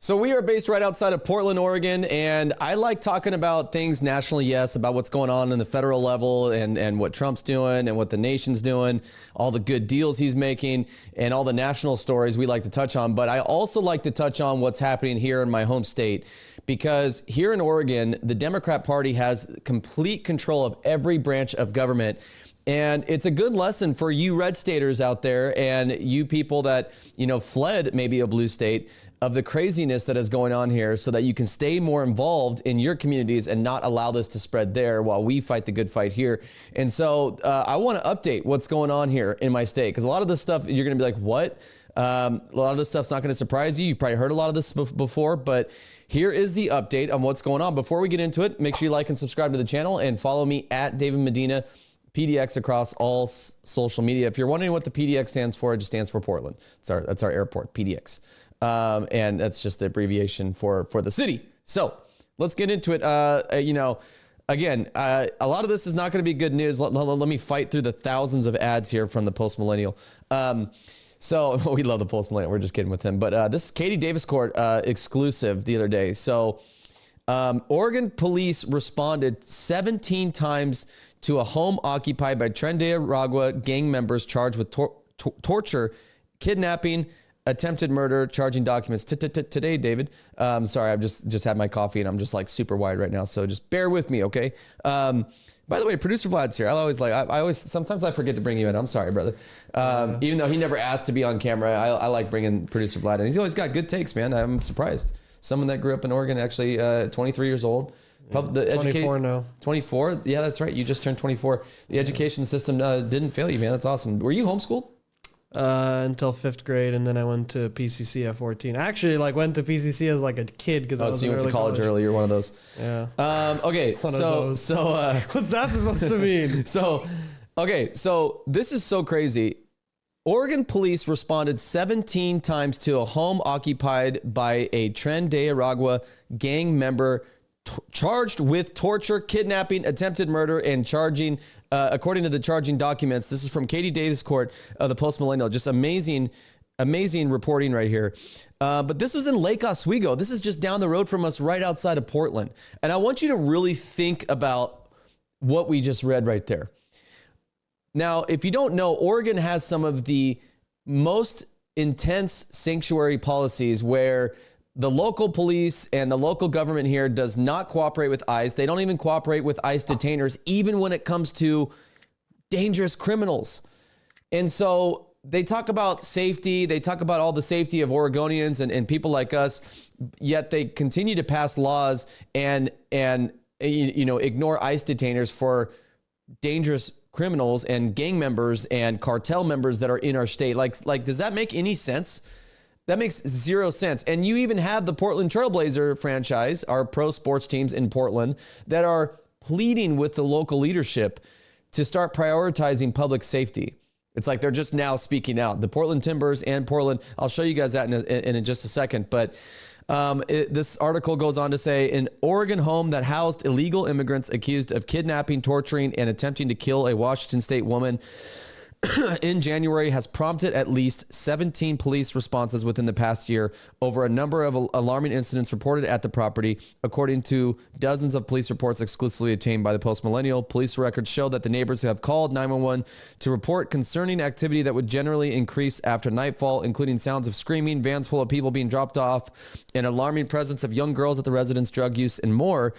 So we are based right outside of Portland, Oregon, and I like talking about things nationally, yes, about what's going on in the federal level and what Trump's doing and what the nation's doing, all the good deals he's making, and all the national stories we like to touch on. But I also like to touch on what's happening here in my home state, because here in Oregon, the Democrat Party has complete control of every branch of government. And it's a good lesson for you red staters out there and you people that, fled maybe a blue state, of the craziness that is going on here, so that you can stay more involved in your communities and not allow this to spread there while we fight the good fight here. And so I want to update what's going on here in my state, because a lot of this stuff you're going to be like, what? A lot of this stuff's not going to surprise you. You've probably heard a lot of this before, but here is the update on what's going on. Before we get into it, make sure you like and subscribe to the channel and follow me at David Medina, PDX, across all social media. If you're wondering what the PDX stands for, it just stands for Portland. That's our airport, PDX. And that's just the abbreviation for the city. So let's get into it. Again, a lot of this is not going to be good news. Let me fight through the thousands of ads here from the Post Millennial. So we love the Post Millennial. We're just kidding with him. But this is Katie Davis Court exclusive the other day. So Oregon police responded 17 times to a home occupied by Tren de Aragua gang members charged with torture, kidnapping, attempted murder, charging documents. Today, David. Sorry, I've just had my coffee and I'm just like super wide right now. So just bear with me, okay? By the way, producer Vlad's here. Sometimes I forget to bring you in. I'm sorry, brother. Even though he never asked to be on camera, I like bringing producer Vlad in. He's always got good takes, man. I'm surprised. Someone that grew up in Oregon, actually 23 years old. 24 now. 24? Yeah, that's right. You just turned 24. The education system didn't fail you, man. That's awesome. Were you homeschooled? Until 5th grade, and then I went to PCC at 14. I actually went to PCC as like a kid because I was so you went to college early. You're one of those. Yeah. Okay. So what's that supposed to mean? So this is so crazy. Oregon police responded 17 times to a home occupied by a Tren de Aragua gang member charged with torture, kidnapping, attempted murder, and charging, according to the charging documents. This is from Katie Davis Court of the Post Millennial. Just amazing reporting right here. But this was in Lake Oswego. This is just down the road from us, right outside of Portland. And I want you to really think about what we just read right there. Now, if you don't know, Oregon has some of the most intense sanctuary policies where the local police and the local government here does not cooperate with ICE. They don't even cooperate with ICE detainers, even when it comes to dangerous criminals. And so they talk about safety. They talk about all the safety of Oregonians and people like us, yet they continue to pass laws and ignore ICE detainers for dangerous criminals and gang members and cartel members that are in our state. Like, does that make any sense? That makes zero sense. And you even have the Portland Trailblazer franchise, our pro sports teams in Portland, that are pleading with the local leadership to start prioritizing public safety. It's like they're just now speaking out. The Portland Timbers and Portland, I'll show you guys that in just a second. But this article goes on to say, an Oregon home that housed illegal immigrants accused of kidnapping, torturing, and attempting to kill a Washington state woman in January has prompted at least 17 police responses within the past year over a number of alarming incidents reported at the property. According to dozens of police reports exclusively obtained by the Post Millennial, police records show that the neighbors have called 911 to report concerning activity that would generally increase after nightfall, including sounds of screaming, vans full of people being dropped off, an alarming presence of young girls at the residence, drug use, and more.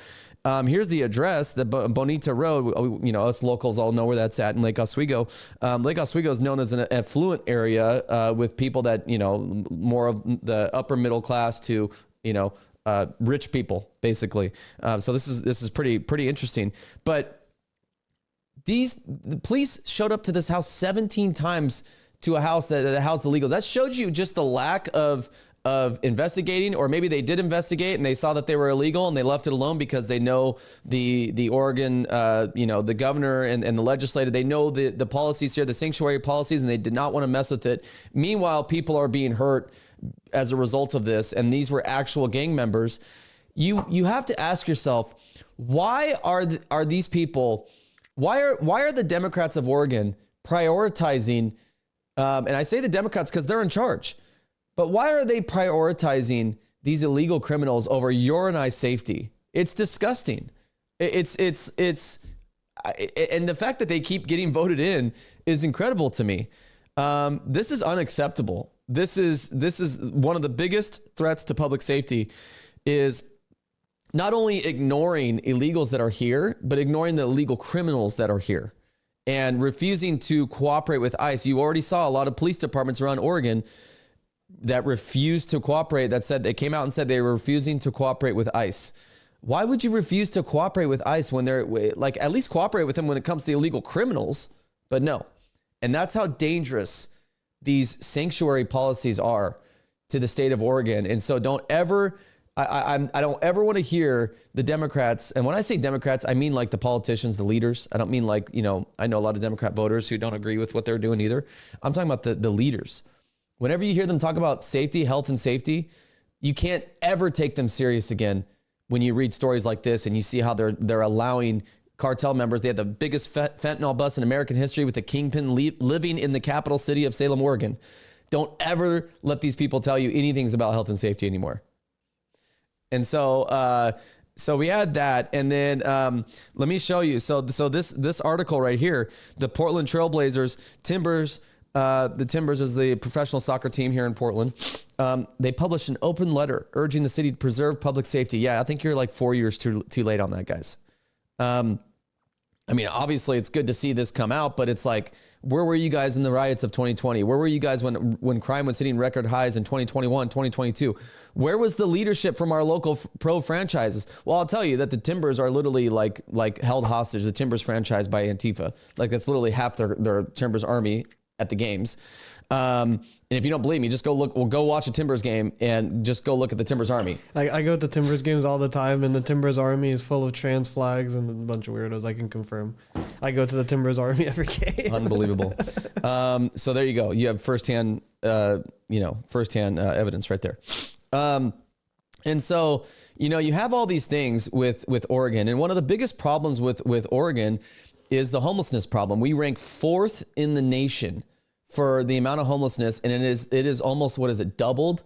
Here's the address, the Bonita Road. Us locals all know where that's at in Lake Oswego. Lake Oswego is known as an affluent area with people that, more of the upper middle class to, rich people, basically. So this is pretty interesting. But the police showed up to this house 17 times to a house that housed illegal. That showed you just the lack of investigating, or maybe they did investigate and they saw that they were illegal and they left it alone because they know the Oregon, the governor and the legislature, they know the policies here, the sanctuary policies, and they did not want to mess with it. Meanwhile, people are being hurt as a result of this, and these were actual gang members. You have to ask yourself, why are these people, why are the Democrats of Oregon prioritizing, and I say the Democrats because they're in charge, but why are they prioritizing these illegal criminals over your and I safety. It's disgusting. And the fact that they keep getting voted in is incredible to me. This is unacceptable. This is one of the biggest threats to public safety, is not only ignoring illegals that are here, but ignoring the illegal criminals that are here and refusing to cooperate with ICE. You already saw a lot of police departments around Oregon that refused to cooperate, that said they came out and said they were refusing to cooperate with ICE. Why would you refuse to cooperate with ICE when they're like, at least cooperate with them when it comes to illegal criminals? But no. And that's how dangerous these sanctuary policies are to the state of Oregon. And so don't ever, I don't ever want to hear the Democrats. And when I say Democrats, I mean like the politicians, the leaders. I don't mean like, you know, I know a lot of Democrat voters who don't agree with what they're doing either. I'm talking about the leaders. Whenever you hear them talk about safety, health and safety, you can't ever take them serious again when you read stories like this and you see how they're allowing cartel members. They had the biggest fentanyl bust in American history with the kingpin living in the capital city of Salem, Oregon. Don't ever let these people tell you anything about health and safety anymore. And so we had that. And then let me show you. So this article right here, the Portland Trailblazers, Timbers, the Timbers is the professional soccer team here in Portland. They published an open letter urging the city to preserve public safety. Yeah, I think you're like 4 years too late on that, guys. I mean, obviously it's good to see this come out, but it's like, where were you guys in the riots of 2020? Where were you guys when crime was hitting record highs in 2021, 2022? Where was the leadership from our local pro franchises? Well, I'll tell you that the Timbers are literally like held hostage. The Timbers franchise by Antifa. Like that's literally half their Timbers army at the games. And if you don't believe me, just go look. We'll go watch a Timbers game and just go look at the Timbers army. I go to Timbers games all the time, and the Timbers army is full of trans flags and a bunch of weirdos. I can confirm. I go to the Timbers army every game. Unbelievable. So there you go. You have firsthand evidence right there. And so, you know, you have all these things with Oregon, and one of the biggest problems with Oregon is the homelessness problem. We rank 4th in the nation for the amount of homelessness, and it is almost, what is it, doubled?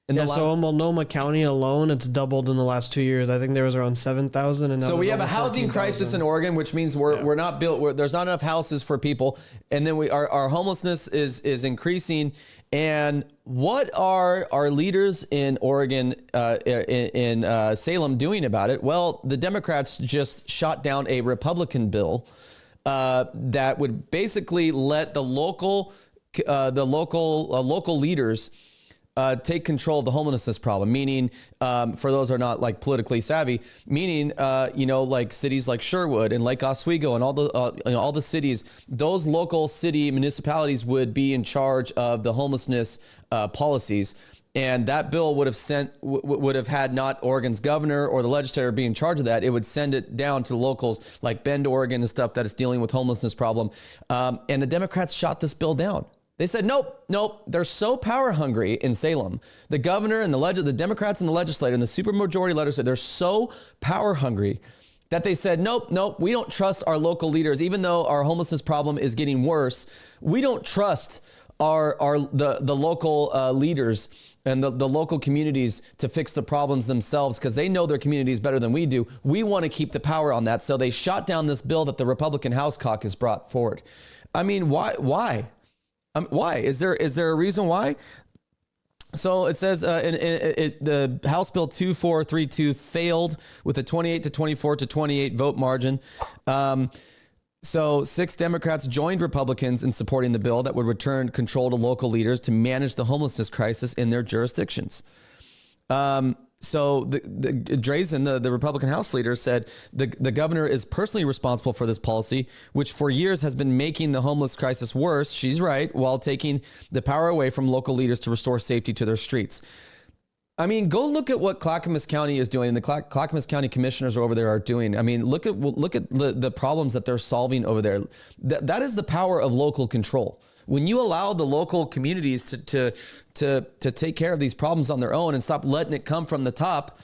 So in Multnomah County alone, it's doubled in the last 2 years. I think there was around 7,000. And so we have a housing crisis in Oregon, which means we're not built. There's not enough houses for people, and then our homelessness is increasing. And what are our leaders in Oregon, in Salem, doing about it? Well, the Democrats just shot down a Republican bill that would basically let the local leaders take control of the homelessness problem. Meaning, for those who are not like politically savvy, meaning like cities like Sherwood and Lake Oswego and all the cities, those local city municipalities would be in charge of the homelessness policies. And that bill would have had not Oregon's governor or the legislator be in charge of that. It would send it down to locals like Bend, Oregon and stuff that is dealing with homelessness problem. And the Democrats shot this bill down. They said, nope. They're so power hungry in Salem. The governor and the Democrats and the legislator and the supermajority legislature, they're so power hungry that they said, nope. We don't trust our local leaders, even though our homelessness problem is getting worse. We don't trust the local leaders and the local communities to fix the problems themselves because they know their communities better than we do. We want to keep the power on that. So they shot down this bill that the Republican House caucus brought forward. I mean, why? Why? Is there a reason why? So it says the House Bill 2432 failed with a 28 to 24 to 28 vote margin. So 6 Democrats joined Republicans in supporting the bill that would return control to local leaders to manage the homelessness crisis in their jurisdictions. So Drazen, the Republican House leader, said the governor is personally responsible for this policy, which for years has been making the homeless crisis worse. She's right, while taking the power away from local leaders to restore safety to their streets. I mean, go look at what Clackamas County is doing, and the Clackamas County commissioners over there are doing. I mean, look at the problems that they're solving over there. That is the power of local control. When you allow the local communities to take care of these problems on their own and stop letting it come from the top,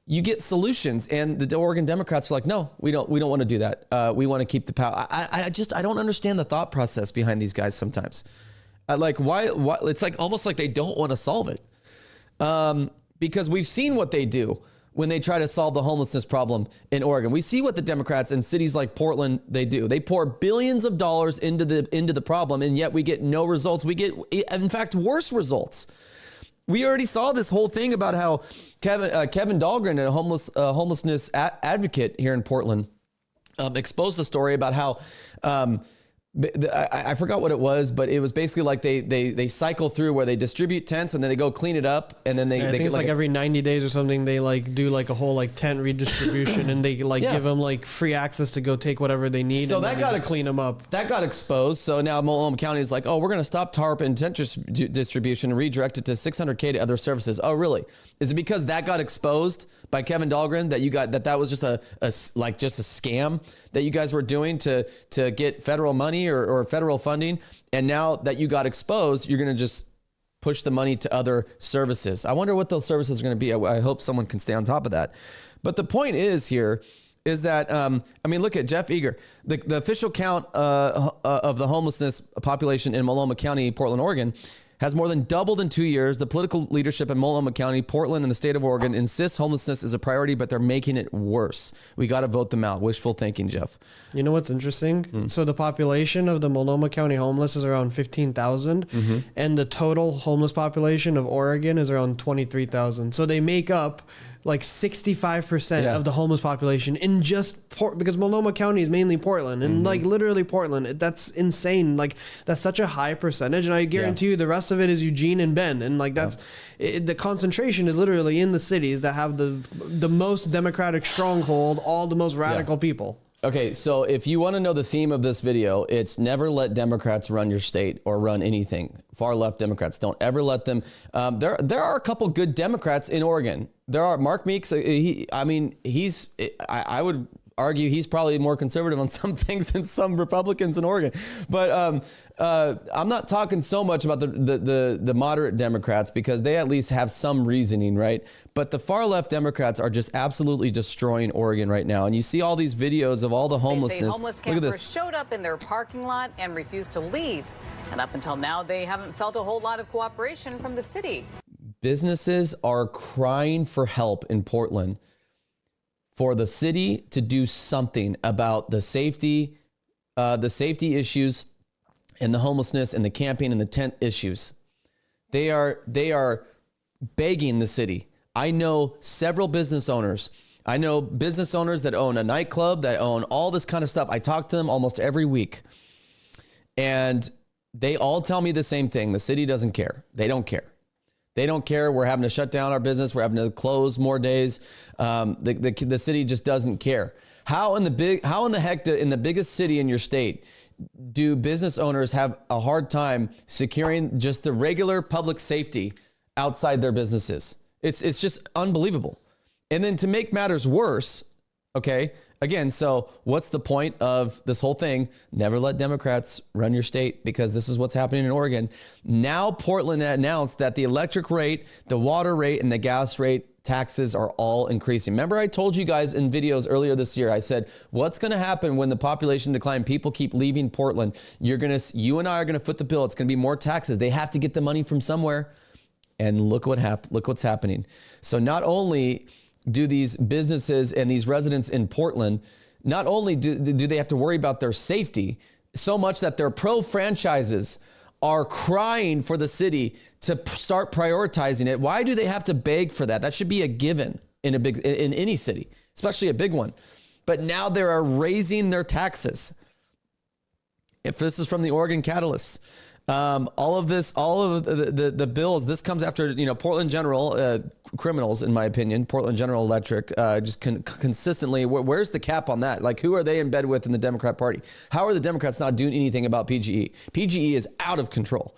you get solutions. And the Oregon Democrats are like, no, we don't want to do that. We want to keep the power. I don't understand the thought process behind these guys sometimes. Like why? It's like almost like they don't want to solve it. because we've seen what they do when they try to solve the homelessness problem in Oregon. We see what the Democrats in cities like Portland, they do. They pour billions of dollars into the problem, and yet we get no results. We get, in fact, worse results. We already saw this whole thing about how Kevin Dahlgren, a homelessness advocate here in Portland, exposed the story about how I forgot what it was, but it was basically like they cycle through where they distribute tents and then they go clean it up, and then they think get it's like every 90 days or something they like do like a whole like tent redistribution and they like give them like free access to go take whatever they need. So and that got clean them up. That got exposed. So now Multnomah County is like, oh, we're going to stop TARP and tent distribution and redirect it to $600K to other services. Oh, really? Is it because that got exposed by Kevin Dahlgren that you got that was just a scam that you guys were doing to get federal money or federal funding, and now that you got exposed, you're going to just push the money to other services? I wonder what those services are going to be. I hope someone can stay on top of that. But the point is that look at Jeff Eager, the official count of the homelessness population in Multnomah County, Portland, Oregon, has more than doubled in 2 years. The political leadership in Multnomah County, Portland, and the state of Oregon insists homelessness is a priority, but they're making it worse. We got to vote them out. Wishful thinking, Jeff. You know what's interesting? So the population of the Multnomah County homeless is around 15,000, and the total homeless population of Oregon is around 23,000. So they make up like 65% of the homeless population in just because Multnomah County is mainly Portland and like literally Portland. That's insane. Like that's such a high percentage. And I guarantee you the rest of it is Eugene and Bend. And like that's the concentration is literally in the cities that have the most democratic stronghold, all the most radical people. Okay, so if you want to know the theme of this video, it's never let Democrats run your state or run anything. Far left Democrats, don't ever let them. There are a couple good Democrats in Oregon. There are Mark Meeks. I would argue he's probably more conservative on some things than some Republicans in Oregon. But I'm not talking so much about the moderate Democrats because they at least have some reasoning, right? But the far left Democrats are just absolutely destroying Oregon right now. And you see all these videos of all the homelessness. They say homeless campers showed up in their parking lot and refused to leave. And up until now, they haven't felt a whole lot of cooperation from the city. Businesses are crying for help in Portland for the city to do something about the safety issues and the homelessness and the camping and the tent issues. They are begging the city. I know several business owners. I know business owners that own a nightclub, that own all this kind of stuff. I talk to them almost every week. And they all tell me the same thing. The city doesn't care. They don't care. They don't care. We're having to shut down our business. We're having to close more days. The city just doesn't care. How in the heck in the biggest city in your state do business owners have a hard time securing just the regular public safety outside their businesses? It's just unbelievable. And then to make matters worse, okay, again, so what's the point of this whole thing? Never let Democrats run your state, because this is what's happening in Oregon. Now Portland announced that the electric rate, the water rate, and the gas rate taxes are all increasing. Remember, I told you guys in videos earlier this year, I said, what's going to happen when the population decline? People keep leaving Portland. You and I are going to foot the bill. It's going to be more taxes. They have to get the money from somewhere. And look what's happening. So not only do these businesses and these residents in Portland, not only do they have to worry about their safety, so much that their pro franchises are crying for the city to start prioritizing it. Why do they have to beg for that? That should be a given in any city, especially a big one. But now they are raising their taxes. If this is from the Oregon Catalyst, all of the bills, this comes after, Portland General, criminals, in my opinion, Portland General Electric, just consistently, where's the cap on that? Like, who are they in bed with in the Democrat Party? How are the Democrats not doing anything about PGE? PGE is out of control.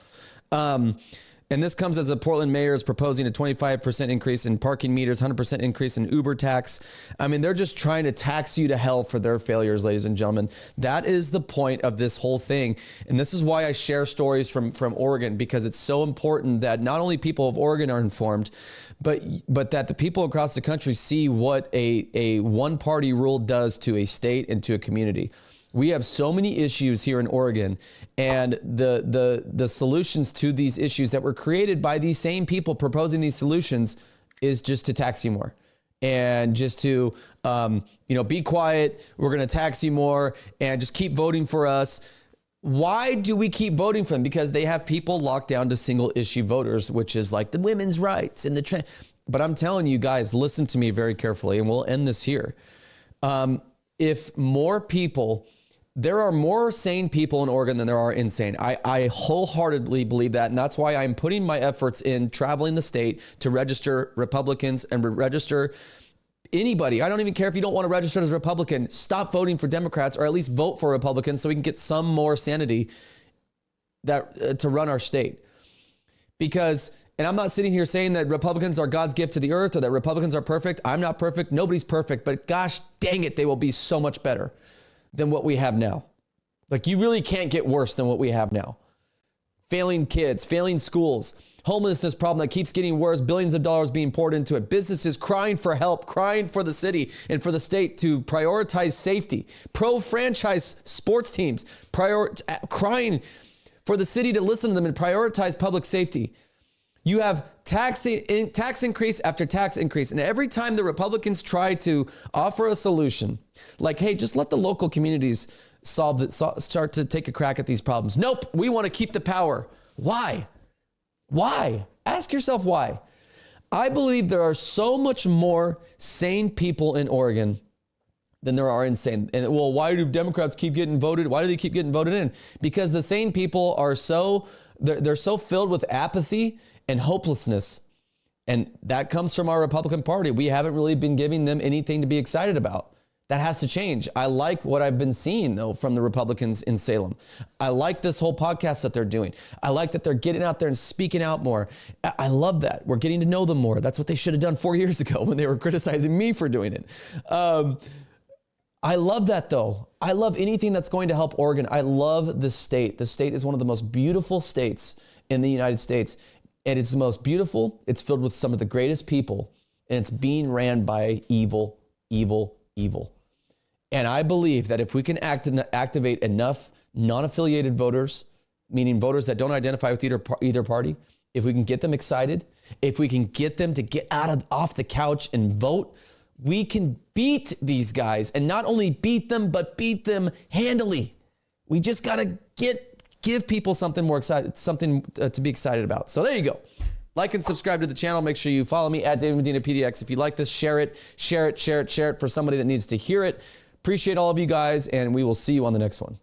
And this comes as a Portland mayor is proposing a 25% increase in parking meters, 100% increase in Uber tax. I mean, they're just trying to tax you to hell for their failures, ladies and gentlemen. That is the point of this whole thing. And this is why I share stories from Oregon, because it's so important that not only people of Oregon are informed, but that the people across the country see what a one-party rule does to a state and to a community. We have so many issues here in Oregon, and the solutions to these issues that were created by these same people proposing these solutions is just to tax you more and just to, be quiet. We're going to tax you more and just keep voting for us. Why do we keep voting for them? Because they have people locked down to single issue voters, which is like the women's rights and the trend. But I'm telling you guys, listen to me very carefully, and we'll end this here. If more people, there are more sane people in Oregon than there are insane. I wholeheartedly believe that. And that's why I'm putting my efforts in traveling the state to register Republicans and register anybody. I don't even care if you don't want to register as a Republican. Stop voting for Democrats, or at least vote for Republicans so we can get some more sanity to run our state. Because, and I'm not sitting here saying that Republicans are God's gift to the earth or that Republicans are perfect. I'm not perfect. Nobody's perfect. But gosh dang it, they will be so much better than what we have now. Like, you really can't get worse than what we have now. Failing kids, failing schools, homelessness problem that keeps getting worse, billions of dollars being poured into it, businesses crying for help, crying for the city and for the state to prioritize safety, pro-franchise sports teams, crying for the city to listen to them and prioritize public safety. You have tax increase after tax increase. And every time the Republicans try to offer a solution, like, hey, just let the local communities start to take a crack at these problems. Nope, we want to keep the power. Why? Why? Ask yourself why. I believe there are so much more sane people in Oregon than there are insane. And well, why do Democrats keep getting voted? Why do they keep getting voted in? Because the sane people are they're so filled with apathy and hopelessness. And that comes from our Republican Party. We haven't really been giving them anything to be excited about. That has to change. I like what I've been seeing, though, from the Republicans in Salem. I like this whole podcast that they're doing. I like that they're getting out there and speaking out more. I love that. We're getting to know them more. That's what they should have done 4 years ago when they were criticizing me for doing it. I love that, though. I love anything that's going to help Oregon. I love the state. The state is one of the most beautiful states in the United States. And it's the most beautiful. It's filled with some of the greatest people. And it's being ran by evil, evil, evil. And I believe that if we can activate enough non-affiliated voters, meaning voters that don't identify with either party, if we can get them excited, if we can get them to get off the couch and vote, we can beat these guys, and not only beat them, but beat them handily. We just got to give people something more excited, something to be excited about. So there you go. Like and subscribe to the channel. Make sure you follow me at David Medina PDX. If you like this, share it for somebody that needs to hear it. Appreciate all of you guys, and we will see you on the next one.